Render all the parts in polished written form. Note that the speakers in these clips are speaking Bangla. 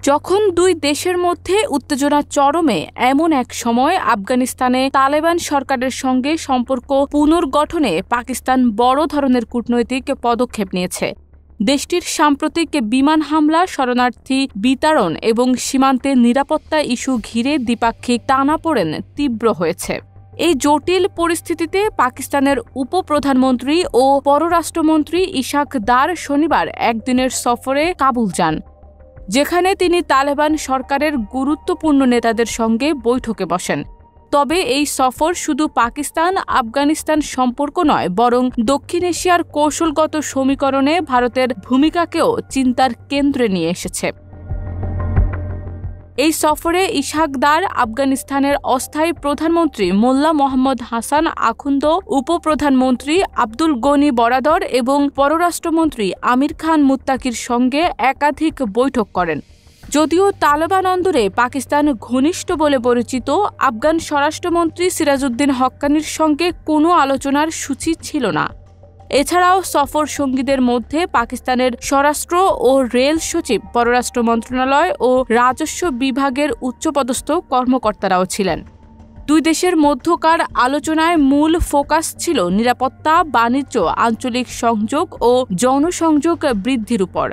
যখন দুই দেশের মধ্যে উত্তেজনা চরমে, এমন এক সময় আফগানিস্তানে তালেবান সরকারের সঙ্গে সম্পর্ক পুনর্গঠনে পাকিস্তান বড় ধরনের কূটনৈতিক পদক্ষেপ নিয়েছে। দেশটির সাম্প্রতিক বিমান হামলা, শরণার্থী বিতাড়ন এবং সীমান্তে নিরাপত্তা ইস্যু ঘিরে দ্বিপাক্ষিক টানাপোড়েন তীব্র হয়েছে। এই জটিল পরিস্থিতিতে পাকিস্তানের উপপ্রধানমন্ত্রী ও পররাষ্ট্রমন্ত্রী ইশাক দার শনিবার একদিনের সফরে কাবুল যান, যেখানে তিনি তালেবান সরকারের গুরুত্বপূর্ণ নেতাদের সঙ্গে বৈঠকে বসেন। তবে এই সফর শুধু পাকিস্তান আফগানিস্তান সম্পর্ক নয়, বরং দক্ষিণ এশিয়ার কৌশলগত সমীকরণে ভারতের ভূমিকাকেও চিন্তার কেন্দ্রে নিয়ে এসেছে। এই সফরে ইশাক দার আফগানিস্তানের অস্থায়ী প্রধানমন্ত্রী মোল্লা মোহাম্মদ হাসান আখুন্দ, উপপ্রধানমন্ত্রী আব্দুল গনি বরাদর এবং পররাষ্ট্রমন্ত্রী আমির খান মুত্তাকির সঙ্গে একাধিক বৈঠক করেন। যদিও তালেবান অন্দরে পাকিস্তান ঘনিষ্ঠ বলে পরিচিত, আফগান স্বরাষ্ট্রমন্ত্রী সিরাজউদ্দিন হক্কানির সঙ্গে কোনো আলোচনার সূচি ছিল না। এছাড়াও সফর সঙ্গীদের মধ্যে পাকিস্তানের স্বরাষ্ট্র ও রেল সচিব, পররাষ্ট্র মন্ত্রণালয় ও রাজস্ব বিভাগের উচ্চপদস্থ কর্মকর্তারাও ছিলেন। দুই দেশের মধ্যকার আলোচনায় মূল ফোকাস ছিল নিরাপত্তা, বাণিজ্য, আঞ্চলিক সংযোগ ও জনসংযোগ বৃদ্ধির উপর।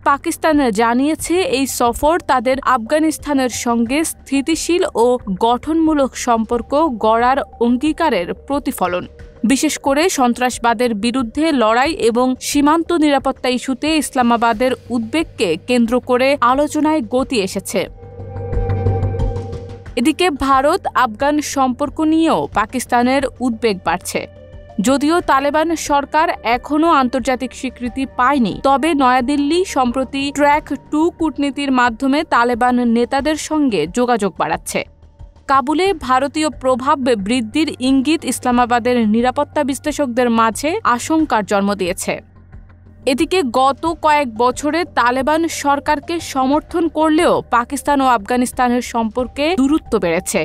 পাকিস্তান জানিয়েছে এই সফর তাদের আফগানিস্তানের সঙ্গে স্থিতিশীল ও গঠনমূলক সম্পর্ক গড়ার অঙ্গীকারের প্রতিফলন। বিশেষ করে সন্ত্রাসবাদের বিরুদ্ধে লড়াই এবং সীমান্ত নিরাপত্তা ইস্যুতে ইসলামাবাদের উদ্বেগকে কেন্দ্র করে আলোচনায় গতি এসেছে। এদিকে ভারত আফগান সম্পর্ক নিয়েও পাকিস্তানের উদ্বেগ বাড়ছে। যদিও তালেবান সরকার এখনও আন্তর্জাতিক স্বীকৃতি পায়নি, তবে নয়াদিল্লি সম্প্রতি ট্র্যাক 2 কূটনীতির মাধ্যমে তালেবান নেতাদের সঙ্গে যোগাযোগ বাড়াচ্ছে। কাবুলে ভারতীয় প্রভাব বৃদ্ধির ইঙ্গিত ইসলামাবাদের নিরাপত্তা বিশ্লেষকদের মাঝে আশঙ্কার জন্ম দিয়েছে। এদিকে গত কয়েক বছরে তালেবান সরকারকে সমর্থন করলেও পাকিস্তান ও আফগানিস্তানের সম্পর্কে দূরত্ব বেড়েছে।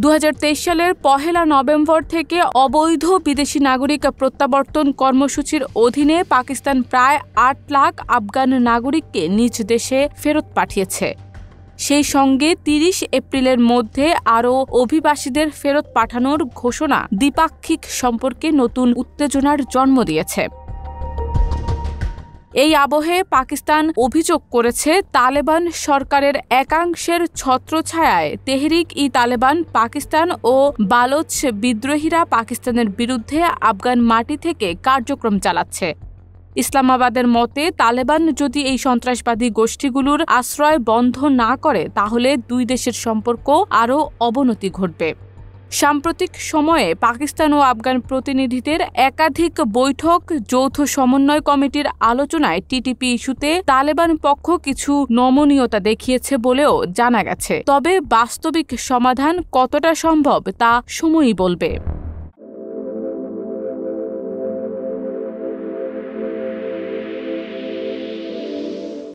2023 সালের 1 নভেম্বর থেকে অবৈধ বিদেশি নাগরিক প্রত্যাবর্তন কর্মসূচির অধীনে পাকিস্তান প্রায় 8 লাখ আফগান নাগরিককে নিজ দেশে ফেরত পাঠিয়েছে। সেই সঙ্গে 30 এপ্রিলের মধ্যে আরও অভিবাসীদের ফেরত পাঠানোর ঘোষণা দ্বিপাক্ষিক সম্পর্কে নতুন উত্তেজনার জন্ম দিয়েছে। এই আবহে পাকিস্তান অভিযোগ করেছে, তালেবান সরকারের একাংশের ছত্রছায়ায় তেহরিক-ই-তালেবান পাকিস্তান ও বালোচ বিদ্রোহীরা পাকিস্তানের বিরুদ্ধে আফগান মাটি থেকে কার্যক্রম চালাচ্ছে। ইসলামাবাদের মতে, তালেবান যদি এই সন্ত্রাসবাদী গোষ্ঠীগুলোর আশ্রয় বন্ধ না করে, তাহলে দুই দেশের সম্পর্ক আরও অবনতি ঘটবে। সাম্প্রতিক সময়ে পাকিস্তান ও আফগান প্রতিনিধিদের একাধিক বৈঠক, যৌথ সমন্বয় কমিটির আলোচনায় টিটিপি ইস্যুতে তালেবান পক্ষ কিছু নমনীয়তা দেখিয়েছে বলেও জানা গেছে। তবে বাস্তবিক সমাধান কতটা সম্ভব তা সময়ই বলবে।